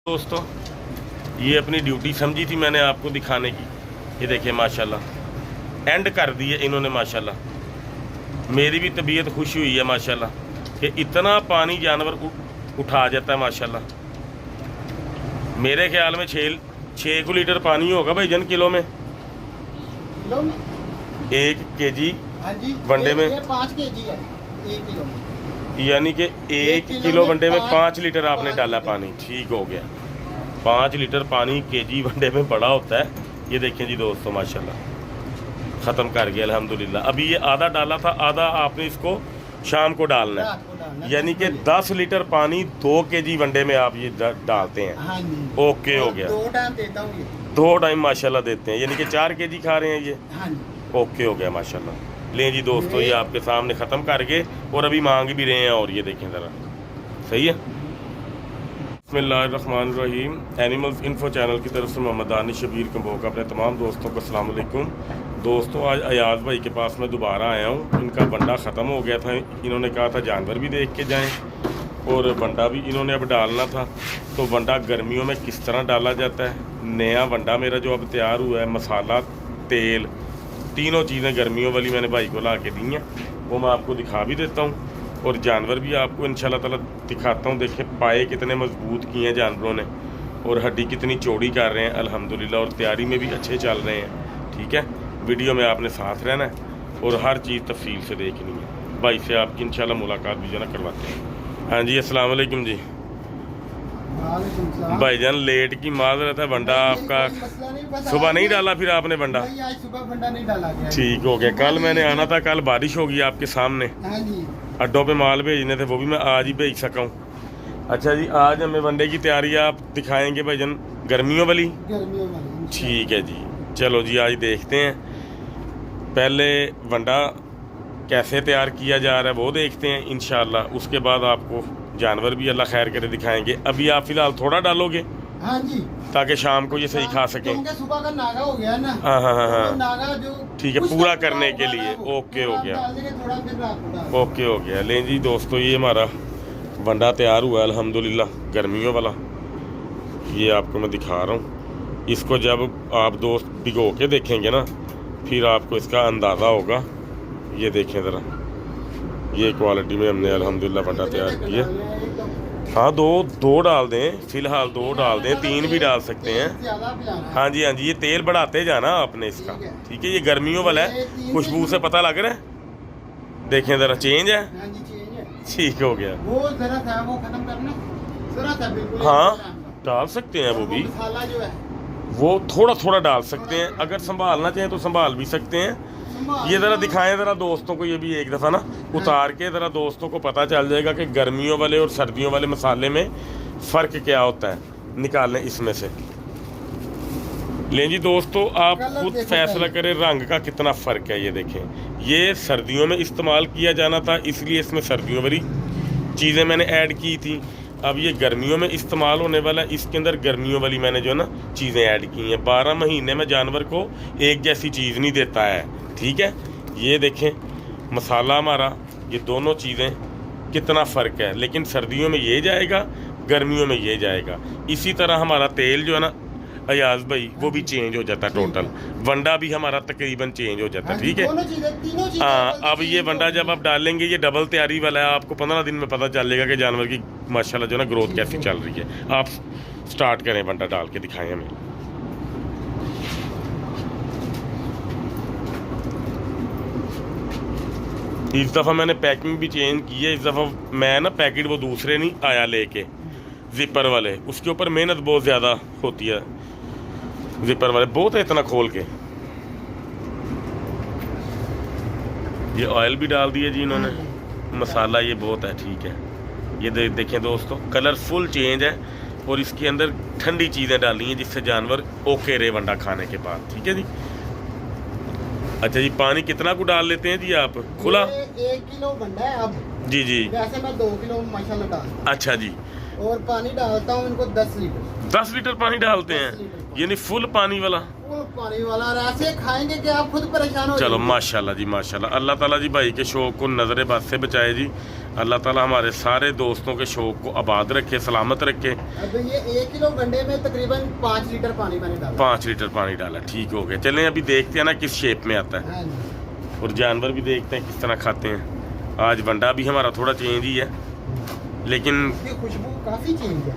दोस्तों ये अपनी ड्यूटी समझी थी मैंने आपको दिखाने की। ये देखिए माशाल्लाह एंड कर दिए इन्होंने माशाल्लाह। मेरी भी तबीयत खुश हुई है माशाल्लाह कि इतना पानी जानवर उठा जाता है माशाल्लाह। मेरे ख्याल में 6 लीटर पानी होगा भाई जन किलो में 1 kg वनडे में 5 kg है 1 किलो में, यानी कि 1 किलो वनडे में 5 लीटर आपने डाला पानी। ठीक हो गया, 5 लीटर पानी केजी वनडे में बड़ा होता है। ये देखें जी दोस्तों माशाल्लाह ख़त्म कर गया अल्हम्दुलिल्लाह। अभी ये आधा डाला था, आधा आपने इसको शाम को डालना है, यानी कि 10 लीटर पानी 2 kg वनडे में आप ये डालते हैं। हाँ जी। ओके हो गया, 2 टाइम देता हूँ ये, 2 टाइम माशाल्लाह देते हैं, यानी कि 4 kg खा रहे हैं ये। हाँ जी। ओके हो गया माशाल्लाह। लें जी दोस्तों ये आपके सामने ख़त्म कर गए और अभी मांग भी रहे हैं। और ये देखें ज़रा, सही है। बिस्मिल्लाहिर्रहमानिर्रहीम। एनिमल्स इन्फो चैनल की तरफ से मोहम्मद दानिश शबीर कंबोका अपने तमाम दोस्तों को अस्सलाम वालेकुम। दोस्तों आज अयाज भाई के पास मैं दोबारा आया हूँ। इनका बंडा ख़त्म हो गया था, इन्होंने कहा था जानवर भी देख के जाएँ और बंडा भी इन्होंने अब डालना था। तो बंडा गर्मियों में किस तरह डाला जाता है, नया बंडा मेरा जो अब तैयार हुआ है, मसाला तेल तीनों चीज़ें गर्मियों वाली मैंने भाई को ला के दी हैं, वो मैं आपको दिखा भी देता हूँ और जानवर भी आपको इंशाल्लाह ताला दिखाता हूँ। देखें पाए कितने मजबूत किए हैं जानवरों ने और हड्डी कितनी चौड़ी कर रहे हैं अल्हम्दुलिल्लाह, और तैयारी में भी अच्छे चल रहे हैं। ठीक है, वीडियो में आपने साथ रहना है और हर चीज़ तफसील से देखनी है। भाई से आपकी इंशाल्लाह मुलाकात भी जो ना करवाते हैं। हाँ जी अस्सलाम वालेकुम जी। भाईजान लेट की माजरत है, बंडा आपका सुबह नहीं डाला, फिर आपने बंडा आज सुबह बंडा नहीं डाला गया। ठीक हो गया। कल मैंने आना था, कल बारिश होगी आपके सामने, हाँ जी। अड्डों पे माल भेजने थे, वो भी मैं आज ही भेज सका हूँ। अच्छा जी, आज हमें वनडे की तैयारी आप दिखाएंगे भाईजान गर्मियों वाली। गर्मियों वाली ठीक है जी, चलो जी आज देखते हैं। पहले वनडा कैसे तैयार किया जा रहा है वो देखते हैं इंशाल्लाह, उसके बाद आपको जानवर भी अल्लाह खैर करे दिखाएंगे। अभी आप फिलहाल थोड़ा डालोगे? हाँ जी, ताकि शाम को ये सही खा सकें। क्योंकि सुबह का नागा हो गया ना। हाँ हाँ हाँ हाँ, तो नागा जो ठीक है, पूरा करने के लिए। ओके हो गया, थोड़ा फिर रात को डाल। ओके हो गया। लें जी दोस्तों ये हमारा वंडा तैयार हुआ है अल्हम्दुलिल्लाह गर्मियों वाला। ये आपको मैं दिखा रहा हूँ। इसको जब आप दोस्त भिगो के देखेंगे ना फिर आपको इसका अंदाज़ा होगा। ये देखें ज़रा, ये क्वालिटी में हमने अल्हम्दुलिल्लाह वंडा तैयार किया। हाँ दो डाल दें, फ़िलहाल 2 डाल दें, 3 भी डाल सकते हैं। हाँ जी हाँ जी, ये तेल बढ़ाते जाना आपने इसका। ठीक है, ये गर्मियों वाला है, खुशबू से पता लग रहा है। देखें ज़रा चेंज है, ठीक हो गया। वो जरा था वो खत्म करना जरा था बिल्कुल। हाँ डाल सकते हैं वो भी, मसाला जो है वो थोड़ा थोड़ा डाल सकते हैं, अगर संभालना चाहें तो संभाल भी सकते हैं। ये ज़रा दिखाएं ज़रा दोस्तों को, ये भी एक दफ़ा ना उतार के ज़रा दोस्तों को पता चल जाएगा कि गर्मियों वाले और सर्दियों वाले मसाले में फ़र्क क्या होता है। निकालें इसमें से। लें जी दोस्तों आप खुद फैसला करें रंग का कितना फ़र्क है। ये देखें, ये सर्दियों में इस्तेमाल किया जाना था, इसलिए इसमें सर्दियों वाली चीज़ें मैंने ऐड की थी। अब ये गर्मियों में इस्तेमाल होने वाला, इसके अंदर गर्मियों वाली मैंने जो ना चीज़ें ऐड की हैं। 12 महीने में जानवर को एक जैसी चीज़ नहीं देता है। ठीक है, ये देखें मसाला हमारा, ये दोनों चीज़ें कितना फ़र्क है। लेकिन सर्दियों में ये जाएगा, गर्मियों में ये जाएगा। इसी तरह हमारा तेल जो है ना अयाज भाई वो भी चेंज हो जाता है टोटल। वंडा भी हमारा तकरीबन चेंज हो जाता है। ठीक है, हाँ अब ये वंडा जब आप डालेंगे, ये डबल तैयारी वाला है, आपको 15 दिन में पता चलेगा कि जानवर की माशाल्लाह जो ना ग्रोथ कैसी चल रही है। आप स्टार्ट करें, वंडा डाल के दिखाएं हमें। इस दफ़ा मैंने पैकिंग भी चेंज की है। इस दफ़ा मैं ना पैकेट वो दूसरे नहीं आया लेके, जिपर वाले, उसके ऊपर मेहनत बहुत ज़्यादा होती है। जिपर वाले बहुत है, इतना खोल के। ये ऑयल भी डाल दिया जी इन्होंने, मसाला ये बहुत है। ठीक है, ये देखें दोस्तों कलरफुल चेंज है और इसके अंदर ठंडी चीज़ें डाली हैं जिससे जानवर ओके रहे वंडा खाने के बाद। ठीक है जी। अच्छा जी, पानी कितना को डाल लेते हैं जी आप? खुला 1 किलो बंडा है अब जी जी, वैसे मैं 2 किलो माशाल्लाह डाल। अच्छा जी, और पानी डालता हूँ इनको 10 लीटर। 10 लीटर पानी डालते हैं? यानी फुल पानी वाला। फुल पानी वाला, और ऐसे खाएंगे कि आप खुद परेशान हो चलो जाएंगे। माशाल्लाह जी माशाल्लाह। अल्लाह ताला जी भाई के शौक़ को नज़र बद से बचाए जी। अल्लाह ताला हमारे सारे दोस्तों के शौक़ को आबाद रखे, सलामत रखे। अब ये 1 किलो गंडे में तकरीबन 5 लीटर पानी मैंने डाला। 5 लीटर पानी डाला, ठीक हो गया। चलें अभी देखते हैं ना किस शेप में आता है, हाँ जी। और जानवर भी देखते हैं किस तरह खाते हैं। आज वंडा भी हमारा थोड़ा चेंज ही है, लेकिन ये खुशबू काफी चेंज है।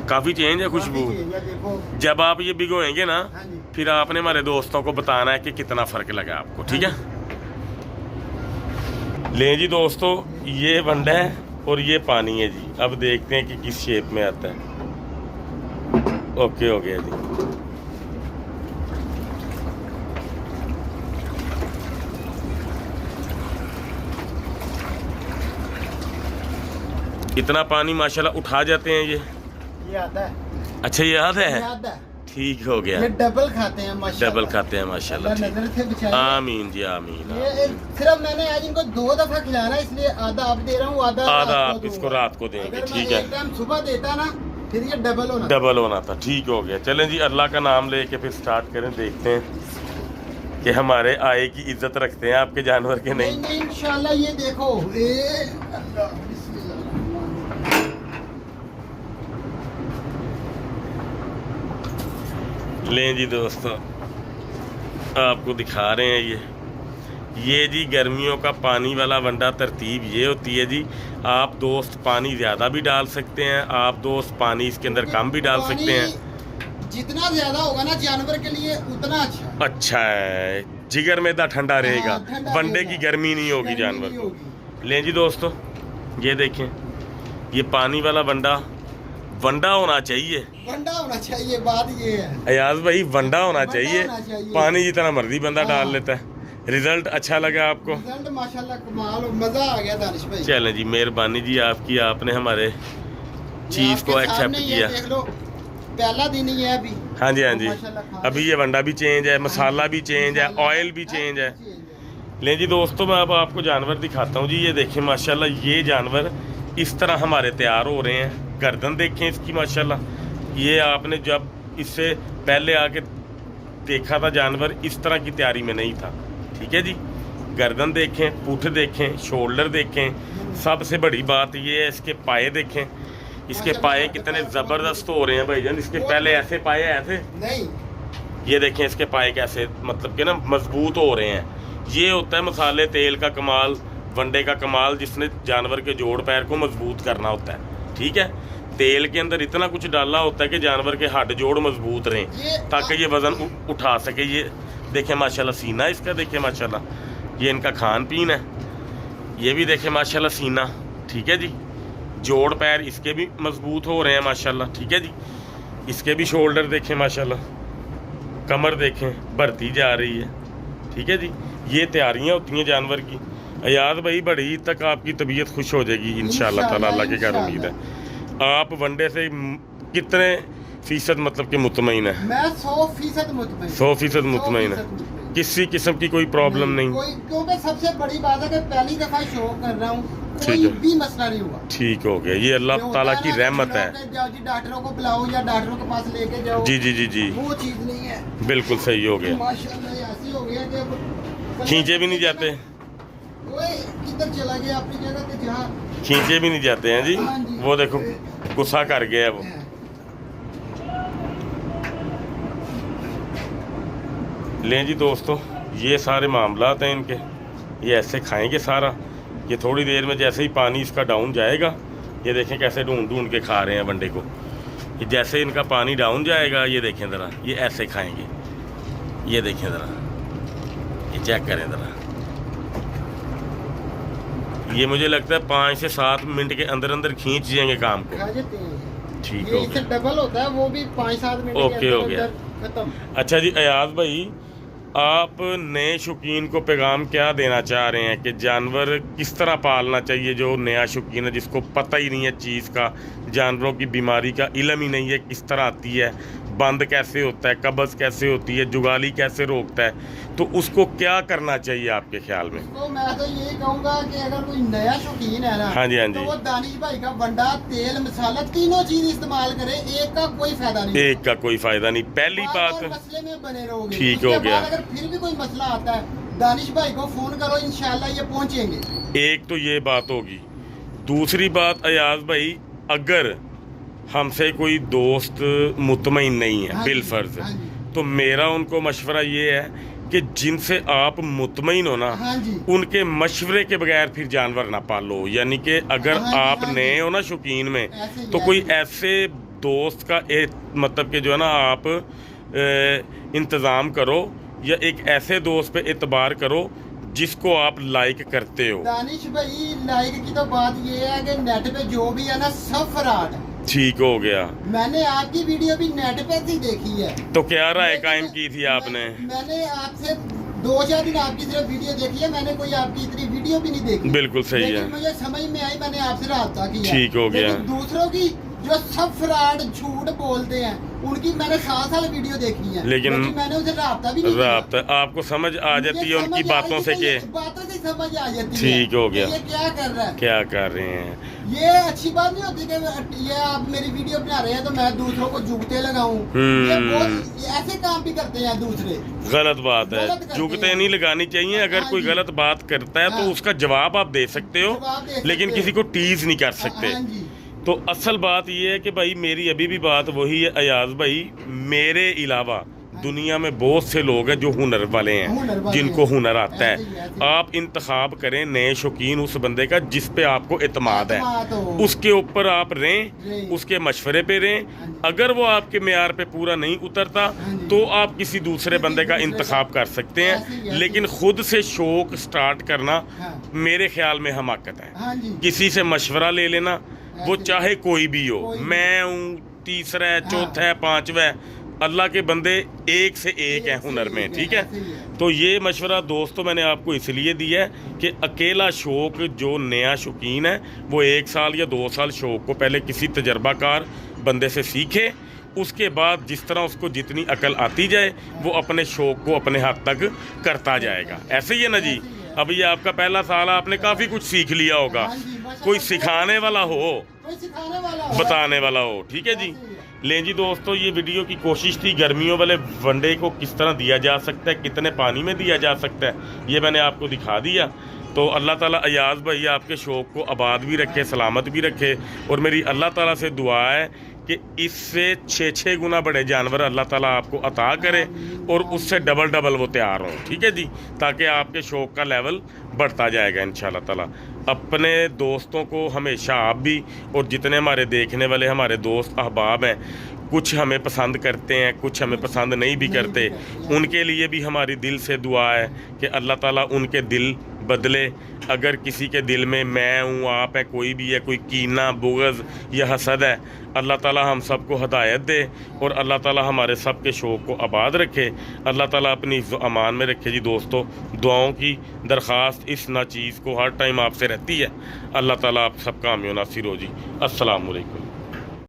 काफ़ी चेंज है खुशबू। काफी change है, देखो। जब आप ये भिगोएंगे ना, हाँ जी। फिर आपने हमारे दोस्तों को बताना है कि कितना फ़र्क लगा आपको, ठीक है। लें जी दोस्तों, ये वंडा है और ये पानी है जी। अब देखते हैं कि किस शेप में आता है। ओके हो गया जी। इतना पानी माशाल्लाह उठा जाते हैं ये आता है। अच्छा ये याद है, याद है। ठीक हो गया। ये डबल खाते हैं माशाल्लाह। डबल खाते हैं माशाल्लाह। अल्लाह नजर से बचाए। आमीन जी आमीन। ये सिर्फ मैंने आज इनको 2 दफा खिलाना है, इसलिए आधा आप दे रहा हूँ, आधा आप दूंगा। इसको रात को देंगे, अगर ठीक मैं है। एक टाइम सुबह देता ना, फिर ये डबल होना। डबल होना था, ठीक हो गया। चलें जी, अल्लाह का नाम लेके फिर स्टार्ट करें। देखते हैं कि हमारे आए की इज्जत रखते हैं आपके जानवर के नहीं। नहीं इंशाल्लाह। ये देखो, अल्लाह, बिस्मिल्लाह। लें जी दोस्तों, आपको दिखा रहे हैं ये जी गर्मियों का पानी वाला वंडा। तरतीब ये होती है जी, आप दोस्त पानी ज़्यादा भी डाल सकते हैं, आप दोस्त पानी इसके अंदर कम भी डाल सकते हैं। जितना ज्यादा होगा ना जानवर के लिए उतना अच्छा। अच्छा है, जिगर मैदा ठंडा रहेगा, हाँ, ठंडा वंडे रहेगा। की गर्मी नहीं होगी गर्मी जानवर नहीं को। होगी। लें जी दोस्तों, ये देखें, ये पानी वाला वंडा होना चाहिए। वंडा होना चाहिए, बात ये है। अयाज भाई, वंडा होना वंडा चाहिए। होना चाहिए। पानी जितना मर्जी बंदा हाँ। डाल लेता है। रिजल्ट अच्छा लगा आपको? रिजल्ट माशाल्लाह कमाल, और मजा आ गया दानिश भाई। चलें जी, मेहरबानी जी आपकी, आपने हमारे चीज़ को आपके एक्सेप्ट सामने ये किया। देख लो, पहला दिन ही है अभी। हाँ जी हाँ तो जी। माशाल्लाह खा अभी ये वंडा भी चेंज है, मसाला भी चेंज है, मसाला- ऑयल भी चेंज है। चेंज है। लें जी दोस्तों, मैं अब आपको जानवर दिखाता हूँ जी। ये देखें माशाल्लाह, ये जानवर इस तरह हमारे तैयार हो रहे हैं। गर्दन देखें इसकी माशाल्लाह। ये आपने जब इससे पहले आके देखा था जानवर, इस तरह की तैयारी में नहीं था, ठीक है जी। गर्दन देखें, पुठ देखें, शोल्डर देखें। सबसे बड़ी बात ये है, इसके पाए देखें। इसके पाए कितने ज़बरदस्त हो रहे हैं भाईजान। इसके पहले ऐसे पाए ऐसे नहीं, ये देखें इसके पाए कैसे, मतलब कि ना मजबूत हो रहे हैं। ये होता है मसाले तेल का कमाल, वंडे का कमाल, जिसने जानवर के जोड़ पैर को मजबूत करना होता है, ठीक है। तेल के अंदर इतना कुछ डालना होता है कि जानवर के हड्ड जोड़ मजबूत रहें, ताकि ये वज़न उठा सके। ये देखें माशाल्लाह, सीना इसका देखें माशाल्लाह। ये इनका खान पीन है। ये भी देखें माशाल्लाह सीना, ठीक है जी। जोड़ पैर इसके भी मजबूत हो रहे हैं माशाल्लाह, ठीक है जी। इसके भी शोल्डर देखें माशाल्लाह, कमर देखें भरती जा रही है, ठीक है जी। ये तैयारियां होती हैं जानवर की। अयाज भाई, बड़ी तक आपकी तबीयत खुश हो जाएगी इंशाल्लाह ताला, अल्लाह के घर उम्मीद है। आप वनडे से कितने फीसद मतलब कि मुतमईन है? मैं 100% मुतमईन। 100% मुतमईन है, किसी किस्म की कोई प्रॉब्लम नहीं। कोई, क्योंकि सबसे बड़ी बात है कि पहली दफा शो कर रहा हूँ, ठीक कोई है। भी मसला नहीं हुआ। ठीक हो गया, ये अल्लाह ताला की रहमत है। जाओ जी, डॉक्टरों को बुलाओ या डॉक्टरों के पास लेके जाओ। जी जी जी जी, वो चीज नहीं है। बिल्कुल सही हो गया। माशाल्लाह ऐसी हो गया कि अब खींचे भी नहीं जाते, ओए किधर चला गया अपनी जगह पे जहाँ। खींचे भी नहीं जाते हैं जी। हाँ जी। वो देखो गुस्सा कर गया वो। लें जी दोस्तों, ये सारे मामलात हैं इनके। ये ऐसे खाएंगे सारा। ये थोड़ी देर में जैसे ही पानी इसका डाउन जाएगा, ये देखें कैसे ढूंढ ढूंढ के खा रहे हैं वनडे को। ये जैसे इनका पानी डाउन जाएगा, ये देखें ज़रा, ये ऐसे खाएंगे। ये देखें ज़रा, ये चेक करें ज़रा। ये मुझे लगता है 5 से 7 मिनट के अंदर अंदर खींच जाएंगे काम को। खा जाते हैं। ठीक ये हो इससे गया। डबल होता है, वो भी 5-7 मिनट ओके, के हो अंदर गया। अंदर खत्म। अच्छा जी अयाज भाई, आप नए शौकीन को पैगाम क्या देना चाह रहे हैं कि जानवर किस तरह पालना चाहिए? जो नया शौकीन है, जिसको पता ही नहीं है चीज़ का, जानवरों की बीमारी का इल्म ही नहीं है, किस तरह आती है, बंद कैसे होता है, कब्ज़ कैसे होती है, जुगाली कैसे रोकता है, तो उसको क्या करना चाहिए आपके ख्याल में? तो मैं तो यही कहूँगा कि अगर कोई नया शौकीन है ना, हाँ जी, हाँ तो जी, वो दानिश भाई का वंडा, तेल, मसाला तीनों चीज इस्तेमाल करे, एक का कोई फायदा नहीं। एक का कोई फायदा नहीं। पहली बार-बार बात मसले में बने रहोगे। ठीक उसके हो गया। बाद अगर फिर भी कोई मसला आता है, दानिश भाई को फोन करो, इंशाल्लाह ये पहुंचेंगे। एक तो ये बात होगी। दूसरी बात अयाज भाई, अगर हमसे कोई दोस्त मुतमईन नहीं है हाँ जी, बिलफर्ज, हाँ जी। तो मेरा उनको मशवरा ये है कि जिनसे आप मुतमईन हो ना, हाँ जी। उनके मशवरे के बगैर फिर जानवर ना पालो। यानी कि अगर हाँ जी, आप हाँ जी। नए हो ना शौकीन में, ऐसे ही, तो कोई ऐसे ही। ऐसे दोस्त का मतलब कि जो है ना आप इंतज़ाम करो, या एक ऐसे दोस्त पे एतबार करो जिसको आप लाइक करते हो। दानिश भाई लाइक की तो बात ये है कि नेट पे जो भी है ना सब फ्रॉड है। ठीक हो गया। मैंने आपकी वीडियो भी नेट पे ही देखी है। तो क्या राय लेकिन कायम की थी आपने? मैंने आपसे 2-4 दिन आपकी सिर्फ वीडियो देखी है, मैंने कोई आपकी इतनी वीडियो भी नहीं देखी। बिल्कुल सही है। लेकिन मुझे समझ में आई, मैंने आपसे राब्ता किया। ठीक हो गया। लेकिन दूसरों की जो सब फ्रॉड झूठ बोलते हैं, उनकी मैंने 7 साल वीडियो देखी है, लेकिन मैंने उसे राब्ता भी नहीं किया। राब्ता आपको समझ आ जाती है उनकी बातों से कि बातों से समझ आ जाती है। ठीक हो गया। ये क्या कर रहा है, क्या कर रहे हैं। ये अच्छी बात नहीं होती कि ये आप मेरी वीडियो बना रहे हैं तो मैं दूसरों को जुगते लगाऊं। ये बहुत ऐसे काम भी करते हैं दूसरे। गलत बात है, गलत करते जुगते हैं। नहीं लगानी चाहिए। अगर हाँ कोई जी। गलत बात करता है तो हाँ। उसका जवाब आप दे सकते हो, जवाब दे लेकिन सकते किसी को टीज नहीं कर सकते। हाँ जी। तो असल बात ये है कि भाई मेरी अभी भी बात वही है अयाज भाई, मेरे अलावा दुनिया में बहुत से लोग हैं जो हुनर वाले हैं, हुनर वाले जिनको हैं। हुनर आता ऐसे ही, है। ऐसे ही। आप इंतखाब करें नए शौकीन उस बंदे का जिस पे आपको एतमाद है, एतमाद हो। उसके ऊपर आप रहें, रहें। उसके मशवरे पे रहें। हाँ जी। अगर वो आपके मेयार पे पूरा नहीं उतरता हाँ जी। तो आप किसी दूसरे किसी बंदे का दूसरे इंतखाब का। कर सकते ऐसे ही, हैं, ऐसे लेकिन ही। खुद से शौक स्टार्ट करना हाँ। मेरे ख्याल में हमाकत है। हाँ जी। किसी से मशवरा ले लेना, वो ऐसे ही। चाहे कोई भी हो, कोई भी। मैं हूँ, तीसरा है, हाँ। चौथा है, पांचवा है, अल्लाह के बंदे एक से एक हैं हुनर में, ठीक है। ऐसे ही है। तो ये मशवरा दोस्तों मैंने आपको इसलिए दिया है कि अकेला शौक जो नया शौकीन है वो 1 साल या 2 साल शौक को पहले किसी तजर्बाकार बंदे से सीखे, उसके बाद जिस तरह उसको जितनी अकल आती जाए वो अपने शौक को अपने हद तक करता जाएगा। ऐसे ही है ना जी। अब ये आपका पहला साल, आपने काफ़ी कुछ सीख लिया होगा। हाँ जी, माशाल्लाह। कोई सिखाने वाला हो, कोई सिखाने वाला हो। बताने वाला हो, ठीक है जी। लें जी दोस्तों, ये वीडियो की कोशिश थी गर्मियों वाले वनडे को किस तरह दिया जा सकता है, कितने पानी में दिया जा सकता है, ये मैंने आपको दिखा दिया। तो अल्लाह ताला अयाज भाई आपके शौक़ को आबाद भी रखे, सलामत भी रखे, और मेरी अल्लाह ताला से दुआ है कि इससे 6 गुना बड़े जानवर अल्लाह ताला आपको अता करे और उससे डबल वो तैयार हों, ठीक है जी, ताकि आपके शौक़ का लेवल बढ़ता जाएगा इंशाल्लाह ताला। अपने दोस्तों को हमेशा आप भी और जितने हमारे देखने वाले हमारे दोस्त अहबाब हैं, कुछ हमें पसंद करते हैं, कुछ हमें पसंद नहीं भी करते, उनके लिए भी हमारी दिल से दुआ है कि अल्लाह ताला उनके दिल बदले। अगर किसी के दिल में मैं हूँ, आप है, कोई भी है, कोई कीना, बुग़्ज़ या हसद है, अल्लाह ताला हम सबको हदायत दे और अल्लाह ताला हमारे सब के शौक़ को आबाद रखे। अल्लाह ताला अपनी इज़्ज़ो अमान में रखे जी। दोस्तों, दुआओं की दरख्वास्त इस ना चीज़ को हर टाइम आपसे रहती है। अल्लाह ताला आप सब कामयाब नासिर हो जी। अस्सलाम वालेकुम।